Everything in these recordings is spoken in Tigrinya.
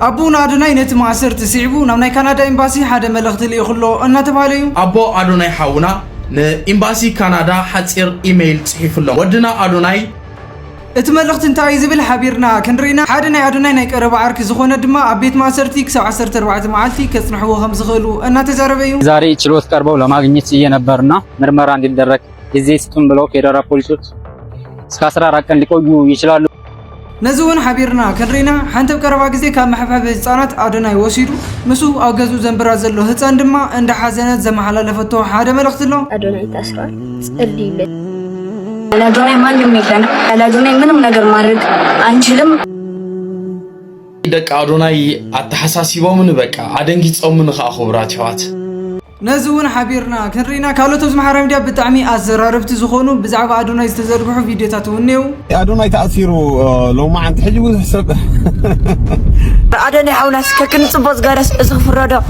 أبونا أدوناي نت معسر تسيبو نمناي كندا إمباسي حدا ملغت لي خلو أنا تباليو أبو أدوناي حاونا ن إمباسي كندا حتصير إيميل صحيح الله ودنا أدوناي اتملغت انت عايز بالحبيرنا كنرينا حدنا أدوناي نايك أربع عرك زخونة دما أبيت معسرتيك سو 10 معلتي كسنحو خمس غلو أنا تزاربيو زاري تشلوت كاربو لما غنيت ينبرنا مرمرا እንዲደረግ ጊዜስቱን ብለው ፌደራል ፖሊሶች እስከ 14 ቀን ሊቆዩ ይችላሉ نزون حبيرنا كنرينا حنت بقربا غزي كاب محفف ህፃናት አዶናይ ወሲዱ ምሱ አገዙ ዘንብራ ዘሎ ህፃን ድማ እንደ ሐዘነት ዘመሐላለፈቶ ሓደ መልእክት ነው አዶናይ ታስሯል ጸልይለት አዶናይ ማንም የለም አዶናይ ምንም ነገር ማድረግ አንችልም ደቃ አዶናይ አተሐሳሲቦምን በቃ አደንጊጾምን ካኹብራት ህዋት نزون حبيرنا كنرينا كالوتوز محرم ديا بتعمي أزراربت زخونو بزعب أدوناي استزربحو فيديوهات ونيو أدوناي تأثيره لو ما عند حجبه حسب أدوناي حاونا سككن صباز غارس أزغفر ردا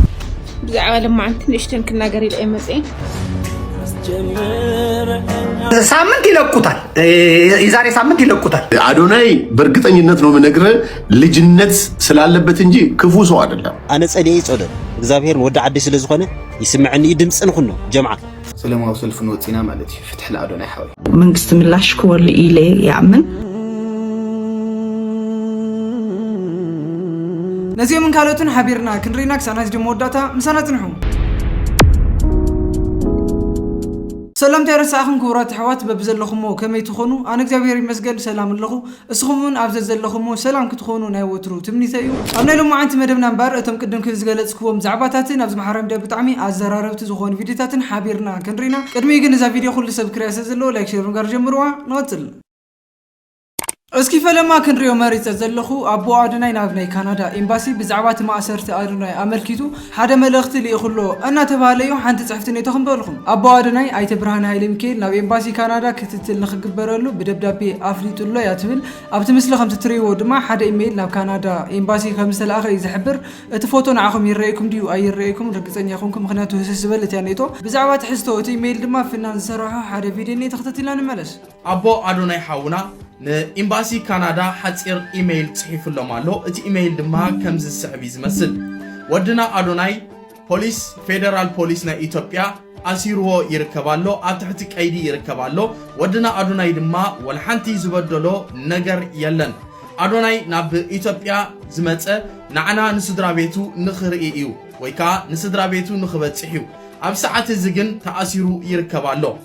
بزعب لما عند نشتن كنا قريل أي مسئين ሳምንት ይለቁታል የዛሬ ሳምንት ይለቁታል አዶናይ በርግጠኝነት ነው መነግረ ልጅነት ስላለበት እንጂ ክፉ ሰው አይደለም አነ ጸልይ ጸደ እግዚአብሔር ወደ አዲስ ስለዝኾነ ይስምعني ድምጽን ሁሉ ጀማዓ ሰላማው ሰልፍን ወጪና ማለት ፍትህ ለአዶናይ ሐዊ መንግስት ምላሽ ኮል ኢሌ ያምን ነዚህ ምን ካሎትን حبيرنا كنرينا كساناج دم وداتا مسانات نحو سلام تيرساخن كورات حوات ببزلخمو كمي تخونو انا እግዚአብሔር ይመስገን ሰላም ለኹ እስኹምን አብዘዘለኹሞ ሰላም ክትኾኑ ናይ ወትሩ ትምኒተዩ አብና ሎም ማዓንቲ መደብና እንባር እቶም ቅድም ክዝገለጽክዎም ዛዕባታትን ኣብዚ ማሕረም ደ ብጣዕሚ ኣዘራረብቲ ዝኾኑ ቪዲዮታትን ሓቢርና ክንሪና ቅድሚ ግን እዛ ቪዲዮ ኩሉ ሰብስክራይብ ዘሎ ላይክ ሼር ጋር ጀምሩዋ ንወጽል اسكي فلما كنريو مريت زلخو ابو ادوناي نابناي كندا امباسي بزعبات ماسرت ادوناي املكيتو حدا ملخت لي يخلو انا تباليو حنت صحفتني تخنبلكم ابو ادوناي ايت برهان هايل ميكيل ناب امباسي كندا كتتل نخغبرلو بدبدابي افريطلو ياتبل ابت مسل خمس تريو دما حدا ايميل ناب كندا امباسي خمسل اخر يزحبر اتفوتو نعكم يريكم ديو اي يريكم رغصني يخونكم مخناتو هسسبلت يانيتو بزعبات حستو ايميل دما فينان سراحو حدا فيديو تختتلان ملس ابو ادوناي حاونا نإمباسي كندا حتصير إيميل صحيح اللومالو إتي إيميل دما كمز السعبي زمسل ودنا أدوناي بوليس فيدرال بوليس نا إثيوبيا أسيرو يركبالو أتحتك أيدي يركبالو ودنا أدوناي دما والحنتي زبدلو نجر يلن أدوناي ناب إثيوبيا زمتة نعنا نسدرا بيتو نخرئيو ويكا نسدرا بيتو نخبت صحيو أب ساعات الزجن تأسيرو يركبالو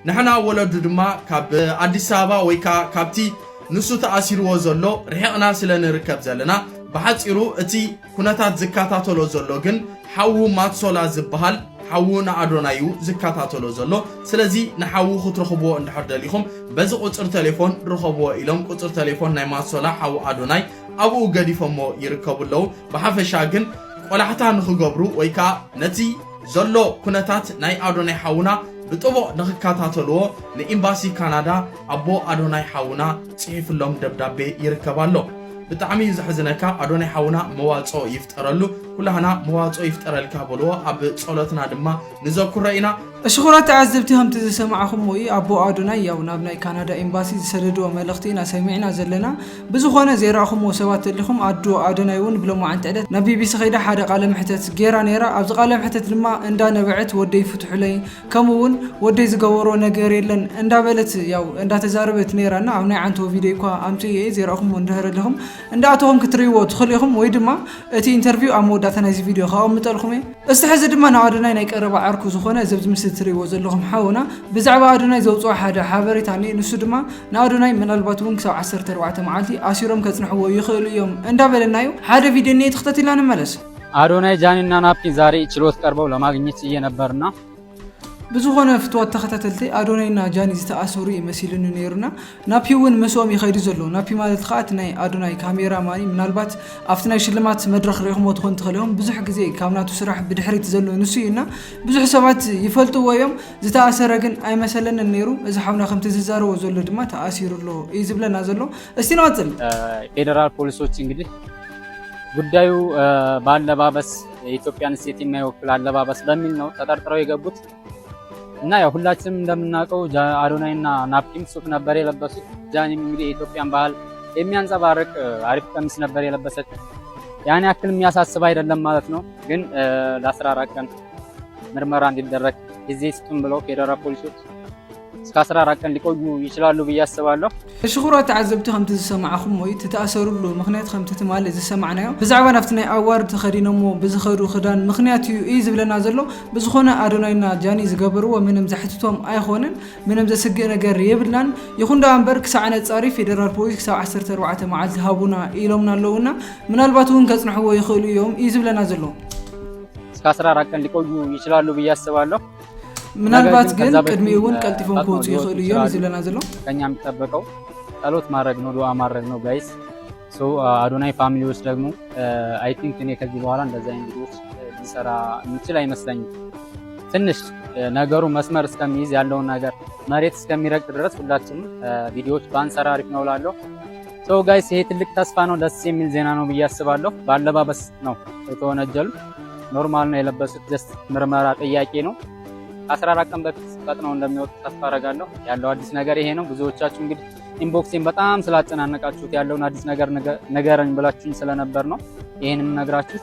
نحنا ولد دما كاب أديس أبابا ويكا كابتي نسو تأثير وزلو رحقنا سلنا ركب زلنا بحثيرو اتي كناتات زكاتاتولو زلو جن حاو ماتسولا زبهال حاونا أدونايو زكاتاتولو زلو سلازي نحاو خط رخبو اندحرد ليكم بز قطر تليفون رخبو إلهم قطر تليفون ناي ماتسولا حاو أدوناي أبو قدي فمو يركبو لو بحفشا جن ولا حتى نخو قبرو ويكا نتي زلو كناتات ناي أدوناي حاونا بطبع نخكاتاتلو لإمباسي كندا أبو أدوناي حاونا صحيف اللهم دبدابي يركبالو بتعمي زحزنكا أدوناي حاونا مواصو يفترلو كلنا مواصو يفترلك بلو أب صلاتنا دما نذكر رأينا الشخورات تعذبتهم تسمعهم وي أبو أدوناي ياو نابناي كندا إمباسي سردو ملختينا سمعنا زلنا بزخونه زيراهم وسوات لهم أدو أدونايون بلو ما عند عدد نبي بيسخيدا حدا قال محتت جيرا نيرا أبز قال محتت لما عندنا بعت ودي فتح لي كمون ودي زقورو نجار لن عند بلت ياو عند تجاربت نيرنا عمنا عنتو فيديو كوا أمتي زيراهم وندهر لهم عند أتوهم كتريو تخليهم ويدما أتي انترفيو أمو داتنا زي فيديو خاهم متلخمي استحزد ما نعدنا نيك أربع عركو زخونه زبز تري وزلهم حاونا بزعبا أدوناي زوصو حدا حبريتاني نسو دما نادوناي من الباتون كسو 14 معلتي أسيروم كتنحو يخيلو يوم اندا بلنايو حدا فيديو ني تختتلان ملس አዶናይ ጃኒና ናፒ ዛሬ ችሎት ቀርበው ለማግኘት እየነበርና ብዙሆነ ፍትወት ተከታተልቲ አዶናይና ጃኒ ዝተአሰሩ ይመስልን ነይሩና ናፒውን መስኦም ይኸይዱ ዘሎ ናፒ ማለት ኻት ናይ አዶናይ ካሜራማኒ ምናልባት አፍትናይ ሽልማት መድረኽ ረኽሞ ትኾን ትኸለዮም ብዙሕ ግዜ ካብናቱ ስራሕ ብድሕሪት ዘሎ ንሱይና ብዙሕ ሰባት ይፈልጥዎዮም ዝተአሰረ ግን ኣይመሰለን ነይሩ እዚ ሓውና ከምቲ ዝዛረቦ ዘሎ ድማ ተአሲሩሎ ይዝብለና ዘሎ እስቲ ንወጽል ፌደራል ፖሊሶች እንግዲህ ጉዳዩ ባለባበስ የኢትዮጵያን ሴት የማይወክል አለባበስ በሚል ነው ተጠርጥረው የገቡት እና ያው ሁላችንም እንደምናውቀው አዶናይና ናፒም ሱፍ ነበር የለበሱት ጃኒም እንግዲህ የኢትዮጵያን ባህል የሚያንጸባርቅ አሪፍ ቀሚስ ነበር የለበሰች ያን ያክል የሚያሳስብ አይደለም ማለት ነው። ግን ለ14 ቀን ምርመራ እንዲደረግ ጊዜ ስጡን ብለው ፌደራል ፖሊሶች እስከ 14 ቀን ሊቆዩ ይችላሉ ብዬ አስባለሁ። ሽኹራት ተዓዘብቲ ከምቲ ዝሰማዕኹም ወይ ተተኣሰሩሉ ምክንያት ከምቲ ትማለ ዝሰማዕናዮ ብዛዕባ ናብቲ ናይ ኣዋርድ ተኸዲኖሞ ብዝኸዱ ክዳን ምክንያት እዩ ዝብለና ዘሎ ብዝኾነ ኣዶናይና ጃኒ ዝገበርዎ ምንም ዘሕትቶም ኣይኾነን ምንም ዘስግእ ነገር የብልናን ይኹን ዳ እምበር ክሳዕ ነፃሪ ፌደራል ፖሊስ ክሳብ 14 መዓልቲ ሃቡና ኢሎምና ኣለውና ምናልባት እውን ከጽንሕዎ ይኽእሉ እዮም ዝብለና ዘሎ እስከ 14 ቀን ሊቆዩ ይችላሉ ብዬ አስባለሁ። ምናልባት ግን ቅድሚውን ቀልጢፎም ከወጡ ይኽእሉ እዮም ዝብለና ዘሎ ከኛ የሚጠበቀው ጸሎት ማድረግ ነው፣ ዱዓ ማድረግ ነው ጋይስ። ሶ አዶናይ ፋሚሊዎች ደግሞ አይ ቲንክ እኔ ከዚህ በኋላ እንደዚህ አይነት ቪዲዮዎች ሊሰራ የሚችል አይመስለኝም። ትንሽ ነገሩ መስመር እስከሚይዝ ያለውን ነገር መሬት እስከሚረግጥ ድረስ ሁላችንም ቪዲዮዎች ባንሰራ አሪፍ ነው እላለሁ። ሶ ጋይስ ይሄ ትልቅ ተስፋ ነው፣ ደስ የሚል ዜና ነው ብዬ አስባለሁ። ባለባበስ ነው የተወነጀሉት፣ ኖርማል ነው የለበሱት፣ ጀስት ምርመራ ጥያቄ ነው። 14 ቀን በፊት ፈጥነው እንደሚወጡ ተስፋ አደርጋለሁ። ያለው አዲስ ነገር ይሄ ነው። ብዙዎቻችሁ እንግዲህ ኢንቦክሴን በጣም ስላጨናነቃችሁት ያለውን አዲስ ነገር ነገረኝ ብላችሁኝ ስለነበር ነው ይሄንን ነግራችሁ።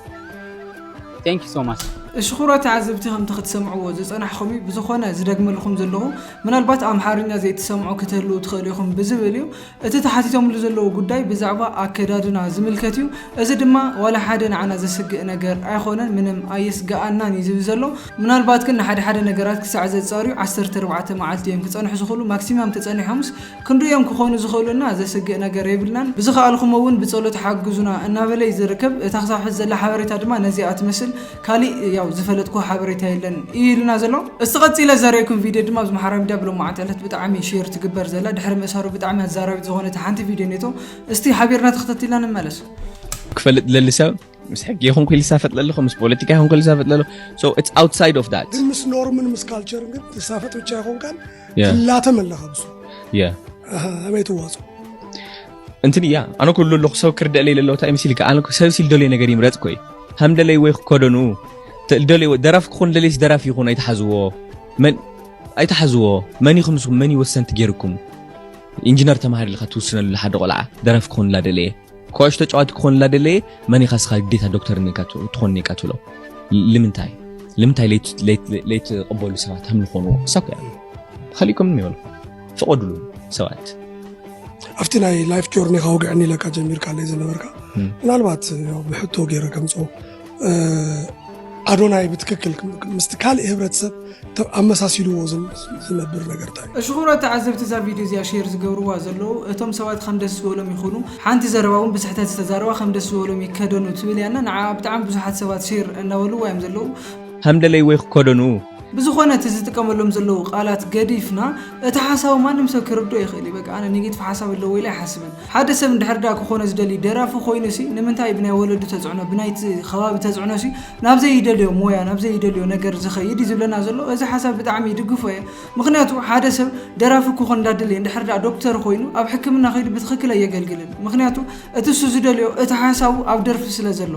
ቴንክ ዩ ሶ ማች። ሽኹራት ተዓዘብቲ ከምቲ ክትሰምዕዎ ዝጸናሕኹም ብዝኾነ ዝደግመልኩም ዘለኹ ምናልባት ኣምሓርኛ ዘይትሰምዑ ክትህልዉ ትኽእሉ ኢኹም ብዝብል እዩ እቲ ተሓቲቶምሉ ዘለዉ ጉዳይ ብዛዕባ ኣከዳድና ዝምልከት እዩ። እዚ ድማ ዋላ ሓደ ንዓና ዘስግእ ነገር ኣይኮነን ምንም ኣየስግኣናን እዩ ዝብል ዘሎ። ምናልባት ግን ንሓደ ሓደ ነገራት ክሳዕ ዘጻርዩ 14 መዓልቲ እዮም ክጸንሑ ዝኽእሉ ማክሲማም ተጸኒሖምስ ክንሪኦም ክኾኑ ዝኽእሉና ዘስግእ ነገር የብልናን። ብዝኸኣልኩም እውን ብጸሎት ሓግዙና እናበለ ዝርከብ እታ ክሳብ ሕዚ ዘላ ሓበሬታ ድማ ነዚኣ ትመስል ካሊእ ያው ዝፈለጥኩ ሓበሬታ የለን ኢልና ዘሎ። እስቲ ቀፂለ ዘርእየኩም ቪድዮ ድማ ብማሕበራዊ ሚድያ ብሎም ማዕተለት ብጣዕሚ ሼር ትግበር ዘላ ድሕሪ ምእሳሩ ብጣዕሚ ኣዛራቢት ዝኾነት ሓንቲ ቪድዮ ኔቶ እስቲ ሓቢርና ተኸታቲልና ንመለስ። ክፈልጥ ለሊ ሰብ ምስ ሕጊ ይኹን ኩሉ ይሳፈጥ ለለኹ ምስ ፖለቲካ ይኹን ኩሉ ይሳፈጥ ለለኹ ሶ ኢትስ ኣውትሳይድ ኦፍ ዳት ግን ምስ ኖርምን ምስ ካልቸርን ግን ተሳፈጥ ብቻ ይኹን ካል ክላተም ኣለኻ ብሱ ኣመይ ትዋፁ እንትን እያ ኣነ ኩሉ ለኹ ሰብ ክርዳእ ለይ ለለዎ እንታይ መሲልካ ኣነ ሰብ ሲል ደለይ ነገር ይምረፅ ኮይ ሃምደለይ ወይ ክከደኑ ደለይ ደራፍ ክኾን ደለይስ ደራፍ ይኹን ኣይተሓዝዎ መን ይኹም ንስኹም መን ይወሰንቲ ገይርኩም ኢንጂነር ተማሃሪ ኢልካ ትውስነሉ ሓደ ቆልዓ ደራፍ ክኾን ላደለየ ኮሽ ተጫዋቲ ክኾን ላደለየ መን ኢኻ ስኻ ግዴታ ዶክተር ትኾን ኔካ ትብሎ ልምንታይ ለይት ቅበሉ ሰባት ሃም ዝኾኑ ሳኩ ያ ኸሊኩም ንይበሉ ፍቐዱሉ ሰባት ኣብቲ ናይ ላይፍ ጆርኒ ካውግዕኒ ኢለካ ጀሚርካ ለይ ዝነበርካ ምናልባት ብሕቶ ገይረ ከምፅኦ ኣዶናይ ብትክክል ምስቲ ካልእ ሕብረተሰብ ኣመሳሲልዎ ዝነብር ነገር እንታይ ሽኹራት ተዓዘብቲ እዛ ቪድዮ እዚኣ ሼር ዝገብርዋ ዘለዉ እቶም ሰባት ከም ደስ ዝበሎም ይኹኑ ሓንቲ ዘረባ እውን ብስሕተት ዝተዛረባ ከም ደስ ዝበሎም ይከደኑ ትብል ያና ንዓ ብጣዕሚ ብዙሓት ሰባት ሼር እናበልዋ እዮም ዘለዉ ሃምደለይ ወይ ክከደኑ ብዝኾነ እቲ ዝጥቀመሎም ዘለዉ ቃላት ገዲፍና እቲ ሓሳብ ማንም ሰብ ክርዶ ይኽእል በቃ ኣነ ኔጌቲቭ ሓሳብ ኣለዎ ኢለ ኣይሓስብን። ሓደ ሰብ እንድሕር ዳ ክኾነ ዝደሊ ደራፊ ኮይኑሲ ንምንታይ ብናይ ወለዱ ተፅዕኖ ብናይቲ ከባቢ ተፅዕኖሲ ናብ ዘይደልዮ ሞያ ናብ ዘይደልዮ ነገር ዝኸይድ ዝብለና ዘሎ እዚ ሓሳብ ብጣዕሚ ይድግፎ እየ። ምክንያቱ ሓደ ሰብ ደራፊ ክኾን እንዳደልየ እንድሕር ዳ ዶክተር ኮይኑ ኣብ ሕክምና ከይዱ ብትክክል ኣየገልግልን። ምክንያቱ እቲ እሱ ዝደልዮ እቲ ሓሳቡ ኣብ ደርፊ ስለ ዘሎ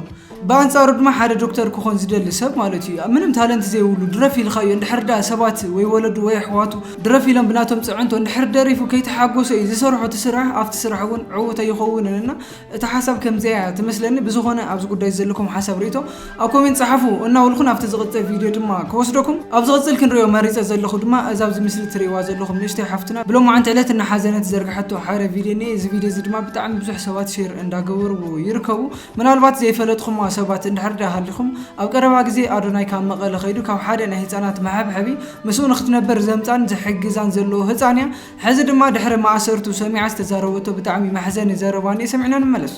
ብኣንጻሩ ድማ ሓደ ዶክተር ክኾን ዝደሊ ሰብ ማለት እዩ ምንም ታለንት ዘይብሉ ድረፍ ኢልካ እንድሕር ዳ ሰባት ወይ ወለዱ ወይ ኣሕዋቱ ድረፍ ኢሎም ብናቶም ፅዕንቶ እንድሕር ደሪፉ ከይተሓጎሰ እዩ ዝሰርሖ እቲ ስራሕ ኣብቲ ስራሕ እውን ዕውተ ይኸውንና እቲ ሓሳብ ከምዚያ ትመስለኒ። ብዝኾነ ኣብዚ ጉዳይ ዘለኩም ሓሳብ ርእቶ ኣብ ኮሜንት ፀሓፉ እናውልኩን ኣብቲ ዝቕፅል ቪድዮ ድማ ከወስደኩም ኣብ ዝቕፅል ክንሪኦ መሪፀ ዘለኹ ድማ እዛ ኣብዚ ምስሊ ትሪእዋ ዘለኹም ንእሽተይ ሓፍትና ብሎም ማዓንቲ ዕለት እናሓዘነት ዘርግሐቶ ሓደ ቪድዮ እኒአ። እዚ ቪድዮ እዚ ድማ ብጣዕሚ ብዙሕ ሰባት ሼር እንዳገበርዎ ይርከቡ። ምናልባት ዘይፈለጥኹም ሰባት እንድሕር ዳ ሃሊኹም ኣብ ቀረባ ግዜ ኣዶናይ ካብ መቐለ ከይዱ ካብ ሓደ ናይ ህፃናት ማሕብሐቢ ምስኡ ንክትነበር ዘምፃን ዝሕግዛን ዘለዎ ህፃን እያ። ሕዚ ድማ ድሕሪ ማእሰርቱ ሰሚዓ ዝተዛረበቶ ብጣዕሚ ማሕዘን ዘረባን ሰሚዕና ንመለስ።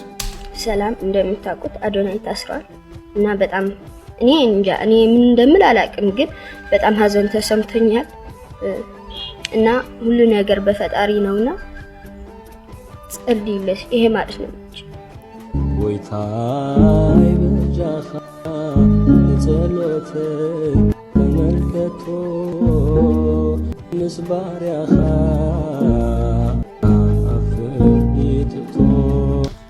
ሰላም እንደምታውቁት አዶናይ ታስሯል እና በጣም እኔ እንጃ እኔ ምን እንደምል አላውቅም፣ ግን በጣም ሀዘን ተሰምቶኛል እና ሁሉ ነገር በፈጣሪ ነውና ጸልይልሽ ይሄ ማለት ነው። ወይታይ በጃኻ ጸሎት ተመልከቶ ምስባርያኻ አፍርዲትቶ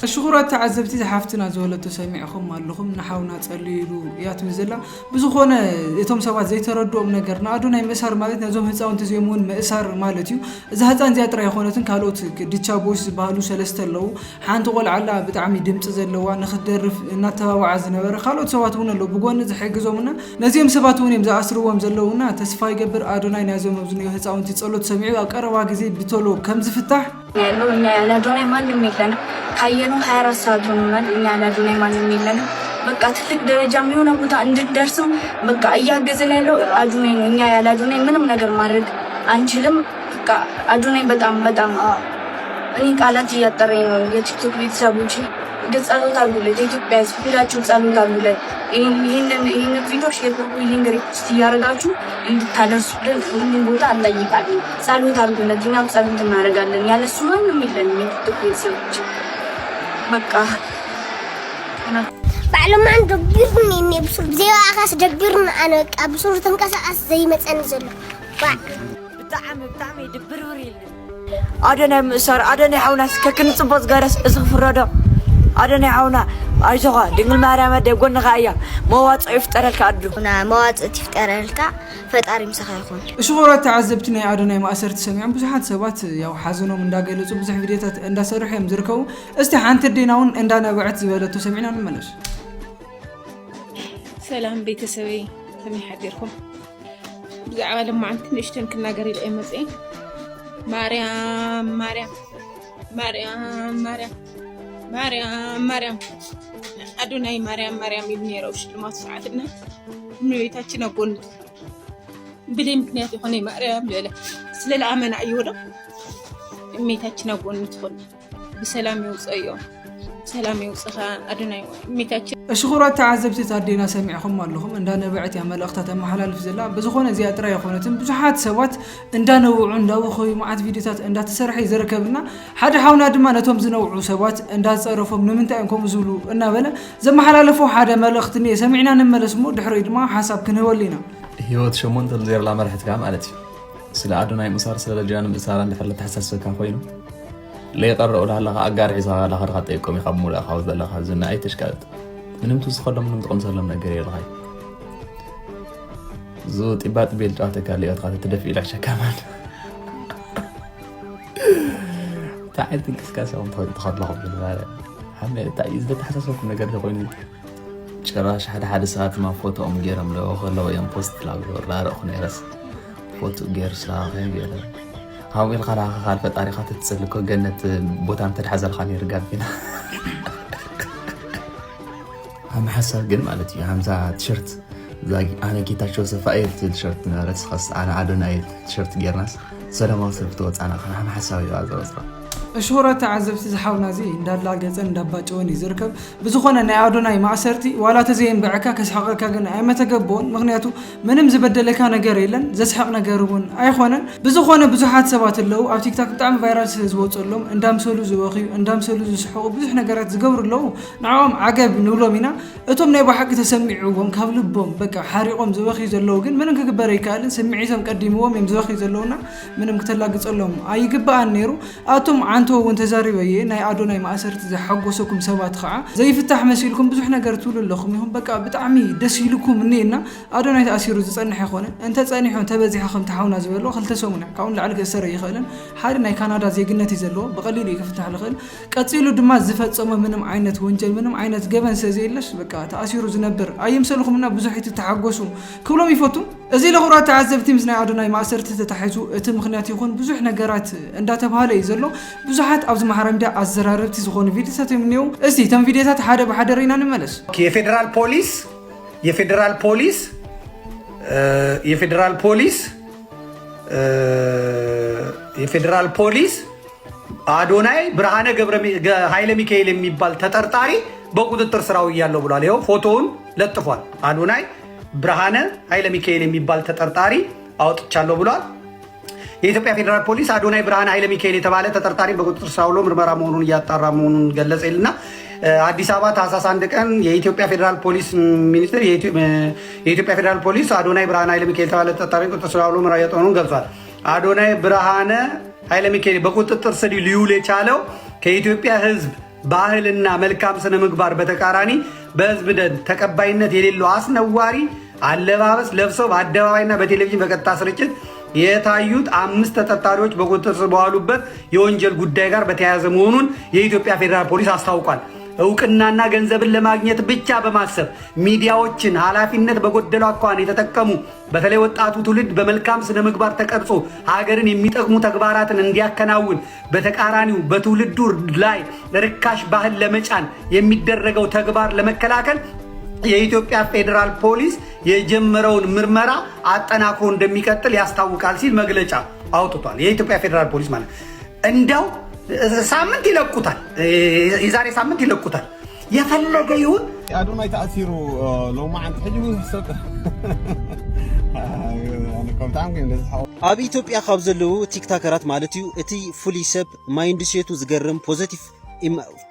الشغورات تعذبتي زحفتنا زولت سمعكم مالكم نحاونا تصليلو يات مزلا بزخونه يتم سبات زي تردوم نغرنا ادوناي مسار مالتنا زوم هصاونت زيمون مسار مالتيو اذا هصان زي طرا يخونتن كالوت ديتشا بوش زبالو سلستلو حانت قول علا بتعمي دمص زلوا نخدرف نتواوع زنبر خالوت سوات هون لو بغون زحيغزومنا نزيم سبات هونيم زاسروم زلونا تسفا يغبر ادوناي نازوم زنيو هصاونت تصلوت سمعوا اقروا غزي بتولو كم زفتح ያለው እኛ ያላዶናይ ማንም የለን ካየኑ 24 ሰዓት ሆኖናል እኛ ያላዶናይ ማንም የለን በቃ ትልቅ ደረጃ የሚሆነ ቦታ እንድንደርስም በቃ እያገዘን ያለው አዶናይ ነው እኛ ያላዶናይ ምንም ነገር ማድረግ አንችልም በቃ አዶናይ በጣም እኔ ቃላት እያጠረኝ ነው የቲክቶክ ቤተሰቦች ጸሎት አድርጉለት የኢትዮጵያ ሕዝብ ሁላችሁ ጸሎት አድርጉለት ይሄንን ቪዲዮ ሼር ሊንክ ሪፖስት እያደረጋችሁ እንድታደርሱልን ሁሉም ቦታ እንጠይቃለን ጸሎት አድርጉለት እኛም ጸሎት እናደርጋለን ያለሱ ማንም የለንም የቲክቶክ ቤተሰቦች በቃ ባለማን ደብርኒ እኔ ብሱር ዘይ አካስ ደብርና አነ በቃ ብሱር ተንቀሳቀስ ዘይ መጸን ዘሎ بتعمي دبرور يلي أدنى مسار أدنى حونا ككن صبص جرس أصفر هذا أدنى حونا أيزوها دينغ الماريا ده قلنا غايا مواد يفتر الكادو أنا مواد تفتر الكا فتاري مسخ يكون شغورات تعذبتني يا أدنى ما أسرت سمع بزحات سبات يا حزنوا من داقل زوج بزح فيديوهات عند سرح يمزركوا استحانت الديناون عندنا بعت زبالة سمعنا نملش سلام بيتسوي سمي حديركم بزعوا لما عن تنشتن كنا قريب أي مزين مريم أدوناي مريم يبني روش لما صعدنا من ويتاتنا قلنا بلي مكنيات يخوني مريم لا سلال عمنا أيوة ميتاتنا قلنا ندخل بسلام يوصيو سلام يوصخا أدوناي ميتاتنا الشغورات تعذبتي تادينا سمعكم مالكم عندنا بعت يا ملقطه محلال في زلا بزخونه زياده يخونتم بزحات سوات عندنا وعندو خوي معات فيديوهات عند تسرحي زركبنا حدا حاونا دما نتوم زنوعو سوات عند تصرفهم نمنتا انكم زولو እና በለ ዘመሐላለፈው ሓደ መልእክትኒ ሰሚዕና ንመለስሙ ድሕሪ ድማ ሓሳብ ክንህወሊና ህይወት ሸሞንተ ዘር ላመርሕትካ ማለት እዩ ስለ አዶናይ ሙሳር ስለ ለጃን ሙሳር እንደፈለ ተሐሳስካ ኮይኑ ለይቀረው ለሃለኻ አጋር ሒሳ ለሃርኻ ጠይቆም ይኸሙላ ካው ዘለኻ ዝና አይተሽካት ምንም ትስخدم ምንም ጥቅም ሰለም ነገር የለሃይ ዙ ጥባጥ ቤል ጫተ ካለ ያትካ ተደፍ ኢላ ሸካማን ታዕልት እንቅስቃሴውን ተኸድለኹም ዝባለ ሓመል ታይዝ ተሐሳስኩም ነገር ኮይኑ ጭራሽ ሓደ ሰዓት ማ ፎቶኦም ገይሮም ለው ከለው ዮም ፖስት ላግሮ ራርኹ ነይረስ ፎቶ ገይርሳ ገይረ ሃዊል ካል ፈጣሪኻ ትጽልኮ ገነት ቦታን ተድሓዘልኻ ነይርጋቢና هم حسب قل مالتي همزة تيشرت زاي أنا كيتا شو سفاير تيشرت نارس خاص أنا عدوناي تيشرت جيرناس سلام وصلت توت أنا هم حسب يوازر وصرا الشهورة تعذبتي زحاونا زي ندار لا جزن دباجوني زركب بزخونه ناي أدوناي ما أسرتي ولا تزين بعكا كسحقك جن أي متى جبون مغنياتو منم زبدل لك أنا جريلن زسحقنا جربون أي خونا بزخونه بزحات سبات اللو أو تيك تاك بتعمل فيروس زبوت اللهم اندام سولو زواخي اندام سولو زحقو بزحنا جرات زجور اللو نعم عجب نقوله منا أتوم نبى حق تسمعوهم كابلبهم بقى حريقهم زواخي زلوجن منهم كبري كالن سمعيهم قديموهم يم زواخي زلونا منهم كتلاقي اللهم أي جبا النيرو أتوم أنتو وانت زاري وياه ناي أدوناي ما أسرت زي حقوسكم سوات خاء زي فتح مسيلكم بزحنا قرتول اللخم يهم بقى بتعمي دسيلكم منينا أدوناي تأثيروا تصنح يا أخوانا أنت تصنحون تبزي حقهم تحاونا زبلو خل تسومنا كون لعلك السر يخلن حال ناي كندا زي جنتي زلو بقليل يفتح الخل كتسيلوا دماء زفت صم منهم عينة وانجل منهم عينة جبن سزيلش بقى تأثيروا زنبر أي مسلكم منا بزحيت تحقوسهم كلهم يفوتوا زي لغورات تعذبتي مسنا أدوناي ما أسرت تتحيزوا اتم خناتي يكون بزحنا قرات عند تبهالي زلو بزحات أوز محرم ده أزرارب تزخون فيديوهات منيو استي تم فيديوهات حدا بحدا رينا نملس የፌደራል ፖሊስ አዶናይ ብርሃነ ገብረ ኃይለ ሚካኤል የሚባል ተጠርጣሪ በቁጥጥር ስራው ያለው ብሏል። ይሄው ፎቶውን ለጥፏል። አዶናይ ብርሃነ ኃይለ ሚካኤል የሚባል ተጠርጣሪ አውጥቻለሁ ብሏል። የኢትዮጵያ ፌደራል ፖሊስ አዶናይ ብርሃነ ኃይለ ሚካኤል የተባለ ተጠርጣሪ በቁጥጥር ስር አውሎ ምርመራ መሆኑን እያጣራ መሆኑን ገለጸልና አዲስ አበባ ታህሳስ 1 ቀን የኢትዮጵያ ፌደራል ፖሊስ ሚኒስትር የኢትዮጵያ ፌደራል ፖሊስ አዶናይ ብርሃነ ኃይለ ሚካኤል የተባለ ተጠርጣሪ በቁጥጥር ስር አውሎ ምርመራ እያጣራ መሆኑን ገልጿል። አዶናይ ብርሃነ ኃይለ ሚካኤል በቁጥጥር ስር ሊውል የቻለው ከኢትዮጵያ ሕዝብ ባህልና መልካም ስነ ምግባር በተቃራኒ በህዝብ ደን ተቀባይነት የሌለው አስነዋሪ አለባበስ ለብሰው በአደባባይና በቴሌቪዥን በቀጥታ ስርጭት የታዩት 5 ተጠርጣሪዎች በቁጥጥር ስር በዋሉበት የወንጀል ጉዳይ ጋር በተያያዘ መሆኑን የኢትዮጵያ ፌዴራል ፖሊስ አስታውቋል። እውቅናና ገንዘብን ለማግኘት ብቻ በማሰብ ሚዲያዎችን ኃላፊነት በጎደለው አኳኋን የተጠቀሙ በተለይ ወጣቱ ትውልድ በመልካም ስነ ምግባር ተቀርጾ ሀገርን የሚጠቅሙ ተግባራትን እንዲያከናውን በተቃራኒው በትውልዱ ላይ ርካሽ ባህል ለመጫን የሚደረገው ተግባር ለመከላከል የኢትዮጵያ ፌዴራል ፖሊስ የጀመረውን ምርመራ አጠናክሮ እንደሚቀጥል ያስታውቃል ሲል መግለጫ አውጥቷል። የኢትዮጵያ ፌዴራል ፖሊስ ማለት እንደው ሳምንት ይለቁታል፣ የዛሬ ሳምንት ይለቁታል። የፈለገ ይሁን አዶናይ ተአሲሩ ለው ማዓንት ሕጅቡ ሰጥ ኣብ ኢትዮጵያ ካብ ዘለዉ ቲክቶከራት ማለት እዩ እቲ ፍሉይ ሰብ ማይንድ ሴቱ ዝገርም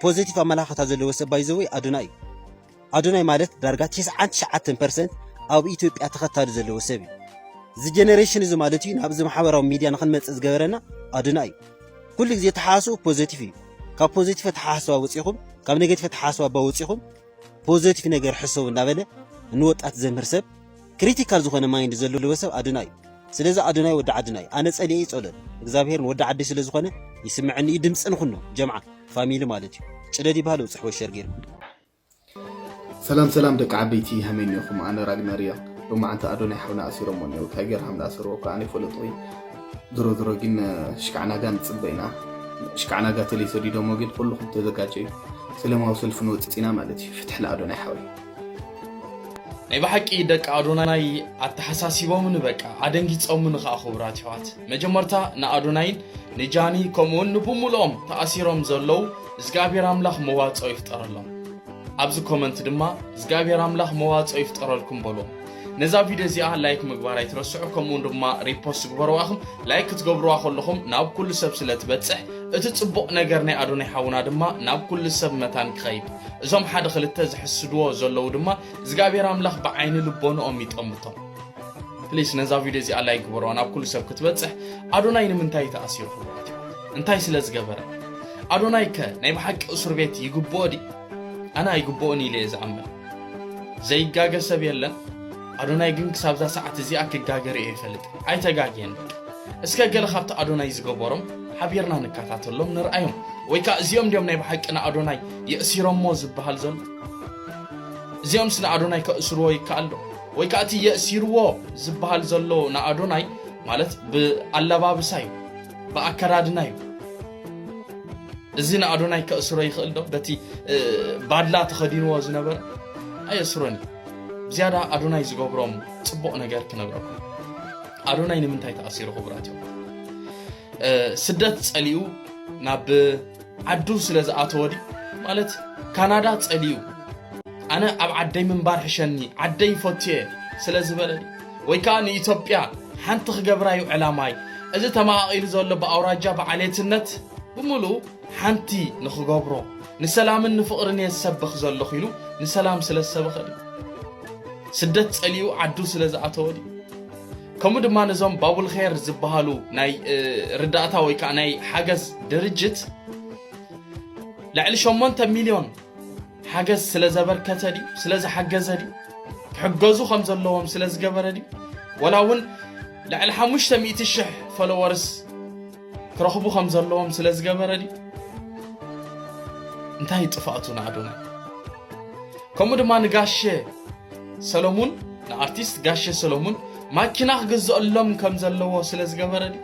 ፖዚቲቭ ኣመላኽታ ዘለዎ ሰብ ባይዘወይ ኣዶናይ እዩ። ኣዶናይ ማለት ዳርጋ 99% ኣብ ኢትዮጵያ ተኸታሊ ዘለዎ ሰብ እዩ። እዚ ጀነሬሽን እዚ ማለት እዩ ናብዚ ማሕበራዊ ሚድያ ንኽንመፅእ ዝገበረና ኣዶናይ እዩ። ኩሉ ግዜ ተሓስኡ ፖዚቲቭ እዩ። ካብ ፖዚቲቭ ተሓስባ ወፂኹም ካብ ኔጌቲቭ ተሓስባ ባወፂኹም ፖዚቲቭ ነገር ሕሰቡ እናበለ ንወጣት ዘምህር ሰብ ክሪቲካል ዝኾነ ማይንድ ዘለዎ ሰብ ኣዶናይ እዩ። ስለዚ ኣዶናይ ወዲ ዓድናይ ኣነ ጸልየ ይጸልል እግዚአብሔር ወዲ ዓዲ ስለ ዝኾነ ይስምዕኒ ድምፅን ኩኖ ጀምዓ ፋሚሊ ማለት እዩ ጭደድ ይባሃል ውፅሕ ወሸር ገይሩ ሰላም ደቂ ዓበይቲ ሃመኒኹም ኣነ ራግነርያ ሎማዓንቲ ኣዶናይ ሓውና ኣሲሮሞ ነው ታይገር ሓምዳ ኣስርዎ ከኣነ ይፈለጡ ድሮ ግን ሽቃዕናጋ ንፅበይና ሽቃዕናጋ ተለይሰዲዶሞ ግን ኩልኩም ተዘጋጀዩ ሰላማዊ ሰልፍ ንወፅፅና ማለት እዩ ፍትሕ ለኣዶናይ ሓውና ናይ ባሕቂ ደቂ ኣዶናይ ኣተሓሳሲቦምን በቃ ኣደንጊፆምን ከዓ ክቡራት ሕዋት መጀመርታ ንኣዶናይን ንጃኒ ከምኡውን ንብሙልኦም ተኣሲሮም ዘለው እግዚአብሔር ኣምላኽ መዋፅኦ ይፍጠረሎም ኣብዚ ኮመንት ድማ እግዚአብሔር ኣምላኽ መዋፅኦ ይፍጠረልኩም በልዎም ነዛ ቪድዮ እዚኣ ላይክ ምግባር ኣይትረስዑ ከምኡውን ድማ ሪፖስት ግበርዋኹም ላይክ ክትገብርዋ ከለኹም ናብ ኩሉ ሰብ ስለትበፅሕ እቲ ጽቡቕ ነገር ናይ ኣዶናይ ሓውና ድማ ናብ ኩሉ ሰብ መታን ክኸይድ እዞም ሓደ ክልተ ዝሕስድዎ ዘለው ድማ እግዚአብሔር ኣምላኽ ብዓይኒ ልቦኖኦም ይጠምቶም ፕሊስ ነዛ ቪድዮ እዚኣ ላይክ ግበርዋ ናብ ኩሉ ሰብ ክትበፅሕ ኣዶናይ ንምንታይ ተኣሲሩ እንታይ ስለ ዝገበረ ኣዶናይ ከ ናይ ብሓቂ እስር ቤት ይግብኦ ዲ ኣነ ኣይግብኦን ኢለ ዝኣምን ዘይጋገር ሰብ የለን ኣዶናይ ግን ክሳብዛ ሰዓት እዚኣ ክጋገር እየ ይፈልጥ ኣይተጋግየን እስከ ገለ ካብቲ ኣዶናይ ዝገበሮም ሓቢርና ንከታተሎም ንርአዮም ወይ ከዓ እዚኦም ድዮም ናይ ብሓቂና ኣዶናይ የእሲሮሞ ዝበሃል ዘሎ እዚኦም ስለ ኣዶናይ ከእስርዎ ይከኣል ዶ ወይ ከዓ እቲ የእሲርዎ ዝበሃል ዘሎ ንኣዶናይ ማለት ብኣለባብሳ እዩ ብኣከዳድና እዩ እዚ ንኣዶናይ ከእስሮ ይኽእል ዶ በቲ ባድላ ተኸዲንዎ ዝነበረ ኣየእስሮን ዝያዳ ኣዶናይ ዝገብሮም ጽቡቕ ነገር ክነግረኩም ኣዶናይ ንምንታይ ተኣሲሩ ክቡራት እዮም ስደት ጸሊኡ ናብ ዓዱ ስለ ዝኣተወዲ ማለት ካናዳ ጸሊኡ ኣነ ኣብ ዓደይ ምንባር ሕሸኒ ዓደይ ፈትየ ስለ ዝበለዲ ወይ ከዓ ንኢትዮጵያ ሓንቲ ክገብራዩ ዕላማይ እዚ ተማቒሉ ዘሎ ብኣውራጃ ብዓሌትነት ብምሉእ ሓንቲ ንኽገብሮ ንሰላምን ንፍቕርን የሰብኽ ዘሎ ኺሉ ንሰላም ስለ ዝሰበኸ ስደት ጸሊኡ ዓዱ ስለ ዝኣተወዲ ከምኡ ድማ ነዞም ባቡል ኸይር ዝበሃሉ ናይ ርዳእታ ወይ ከዓ ናይ ሓገዝ ድርጅት ልዕሊ 8 ሚልዮን ሓገዝ ስለ ዘበርከተ ዲ ስለ ዝሓገዘ ዲ ክሕገዙ ከም ዘለዎም ስለ ዝገበረ ዲ ወላ እውን ልዕሊ 500,000 ፎሎወርስ ክረኽቡ ከም ዘለዎም ስለ ዝገበረ ዲ እንታይ ጥፋእቱ ንኣዶናይ ከምኡ ድማ ንጋሼ ሰሎሙን ንኣርቲስት ጋሼ ሰሎሙን ማኪና ክገዝአሎም ከም ዘለዎ ስለ ዝገበረ ዲ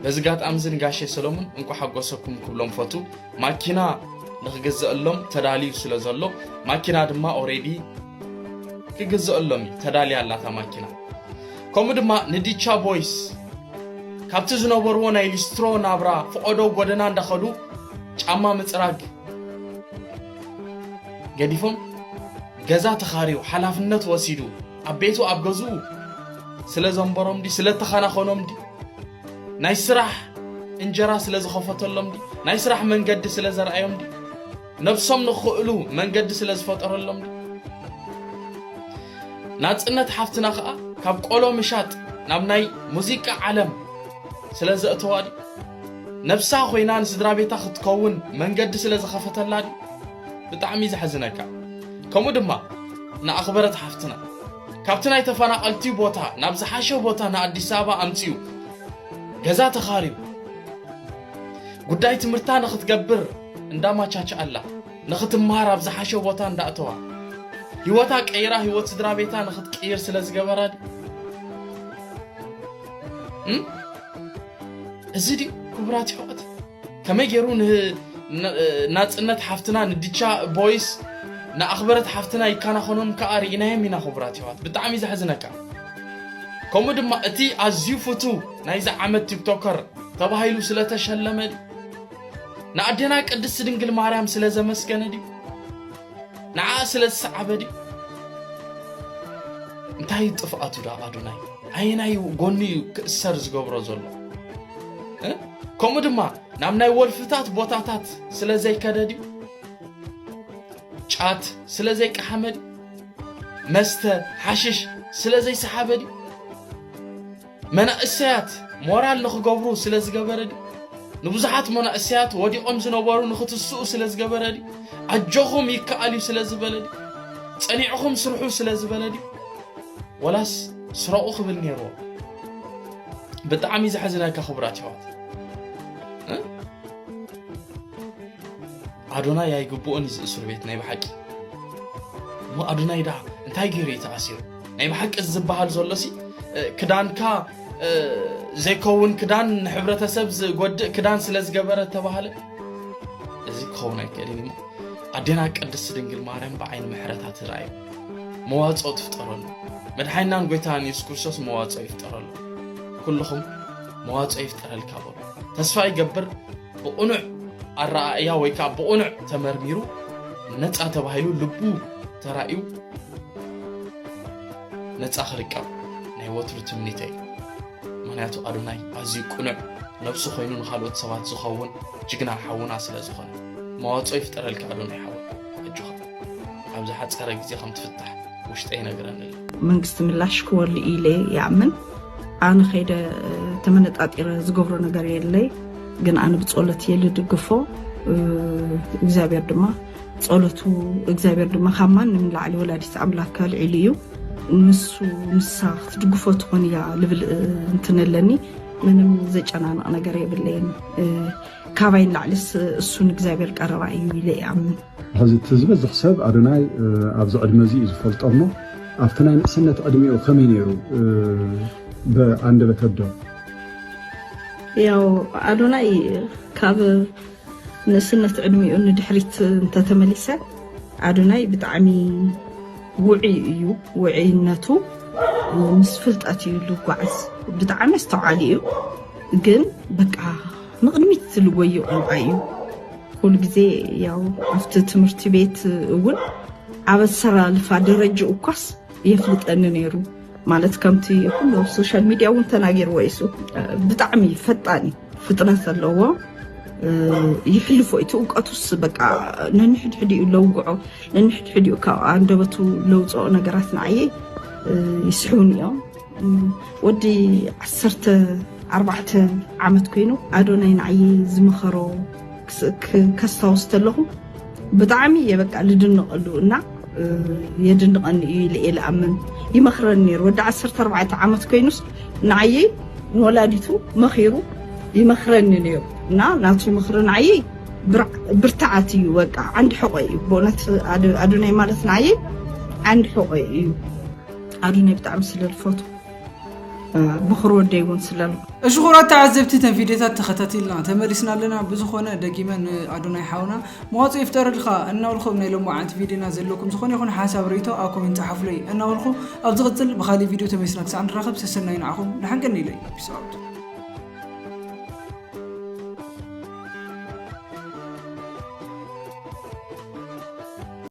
በዚ ጋጣምዚ ንጋሼ ሰሎሙን እንኳ ሓጎሰኩም ክብሎም ፈቱ ማኪና ንክገዝአሎም ተዳልዩ ስለ ዘሎ ማኪና ድማ ኦሬዲ ክገዝአሎም ተዳልያ ኣላታ ማኪና ከምኡ ድማ ንዲቻ ቦይስ ካብቲ ዝነበርዎ ናይ ሊስትሮ ናብራ ፍቆዶ ጎደና እንዳኸዱ ጫማ ምፅራግ ገዲፎም ገዛ ተኻሪው ሓላፍነት ወሲዱ ኣብ ቤቱ ኣብ ገዙ ስለ ዘንበሮም ዲ ስለ ተኸናኸኖም ዲ ናይ ስራሕ እንጀራ ስለ ዝኸፈተሎም ዲ ናይ ስራሕ መንገዲ ስለ ዘርአዮም ዲ ነብሶም ንኽእሉ መንገዲ ስለ ዝፈጠረሎም ዲ ናጽነት ሓፍትና ከዓ ካብ ቆሎ ምሻጥ ናብ ናይ ሙዚቃ ዓለም ስለ ዘእተዋ ዲ نفسها خوينان سدرا بيتا ختكون من قد سلا زخفتلا بطعمي زحزنك كمو دما نا أخبرت حفتنا كابتنا يتفانا قلتي بوتا نابز حاشو بوتا نا أدي سابا أمتيو جزات خارب قداي تمرتا نخت قبر انداما تشاش الله نخت مهارا بز حاشو بوتا ندا أتوا هيوتا كيرا هيوت سدرا بيتا نخت كير سلا زقبراد زيدي كبرات حوت كما يجرون ناصنت حفتنا نديتشا بويس نا أخبرت حفتنا يكانا خونم كاري إنهم منا خبرات حوت بتعمي زحزنك كم دم أتي أزيو فتو نايزا عمل تيك توكر طب هايلو سلة شلمد نا أدينا قدس دنقل ماريام سلة زمسكنا دي نا سلة السعبة دي انتهي طفقاتو دا أدوناي هاي قوني سرز قبرو زولو كم دم نامناي والفتات بوتاتات سلة زي كده دي شات سلة زي كحمد مسته حشش سلة زي سحابة دي منأسيات مورال نخو قبرو سلز قبردي نبزحات منأسيات ودي أمز نبارو نخو تسوء سلز قبردي عجوهم يكاليو سلز بلدي صنيعهم سرحو سلز بلدي ولاس سرعو خبل نيرو بتعمي زحزناك خبرات حوات أدونا يا يقبؤني زئسر بيتنا يبحكي مو أدونا يدا انتاي جيري تأسير يبحك الزبهال زولسي كدانكا زي كون كدان حبرة سبز قد كدان سلز قبرة تباهله زي كونه كريم أدينا قدس دنجل مارم بعين محرتات رأي مواضع تفترون مدحينا نقولتان يسكرسوس مواضع يفترون كلهم مواضع يفتر الكابل تسفى يقبر بقنع الرأي ويكا بقنع تمرميرو نتأ تباهلو لبو ترأيو نتأ خريكا نهوت رتمنيتي مناتو أدوناي أزي قنع نفسه خينون خالوت سوات زخون جقنا حونا سلا زخون مواضع يفتر الكابل حاول أجوها أبزا حد سارة جزي خم تفتح وشتأينا قران منقست ملاش كور لإيلي يعمل أنا خيدا تمنت أطيرا زقفرو نقاري اللي قن أنا بتصولت يلي دقفو إجزابير دما تصولتو إجزابير دما خامان من العلي ولادي سعملاك العليو نسو نساخ تدقفو تخون يا لبل انتنلني من زيج أنا قاري باللين كابين لعلس السون إجزابير قررائي لي يعمل هذا التزبز حساب أدوناي أبزع المزيز فلت أمه أفتناي سنة أدمي وخمينيرو بأند بتبدأ ياو أدوناي كاب نسنة أدمي أنه دحريت أنت تمليسة أدوناي بتعمي وعيو وعيناتو مسفلت أتيو لوقعس بتعمي استوعاليو جن بقى نقدميت تلويو أمعيو كل جزء ياو عفت تمرتي بيت أول عبد سرا لفادرج وقص يفلت أن نيرو مالت كمتي كله السوشيال ميديا وانت ناقر ويسو بتعمي فتاني فتنة اللوا يحلفوا يتوقعتوس بقى ننحد حدي لوقعو ننحد حدي كا عندبتو لوصو نغراتنا عي يسحوني ودي 14 عامت كينو أدوناي نعي زمخرو كستاوست لهم بتعمي يبقى لدنقلو نا يدنقني إلى أمن يمخرني رود 14 عامت كينوس نعي ولاديتو مخيرو يمخرني نيو ناتو مخرن عي برتعاتي وقع عند حقي بونت أدوناي مالت نعي عند حقي أدوناي بتعمسل الفوتو بخرو ديون سلال الشغورات تعذبتي تنفيديتات تختاتيلنا تمرسنا لنا بزخونه دقيما أدوناي حاونا مواطن يفتر الخا أنه الخو من لما عند فيديونا زلكم زخون يكون حساب ريتو أو كومنت حفلي أنه الخو أبزغتل بخالي فيديو تمرسنا تسعن رخب سسنا ينعكم نحن كني لي بسعود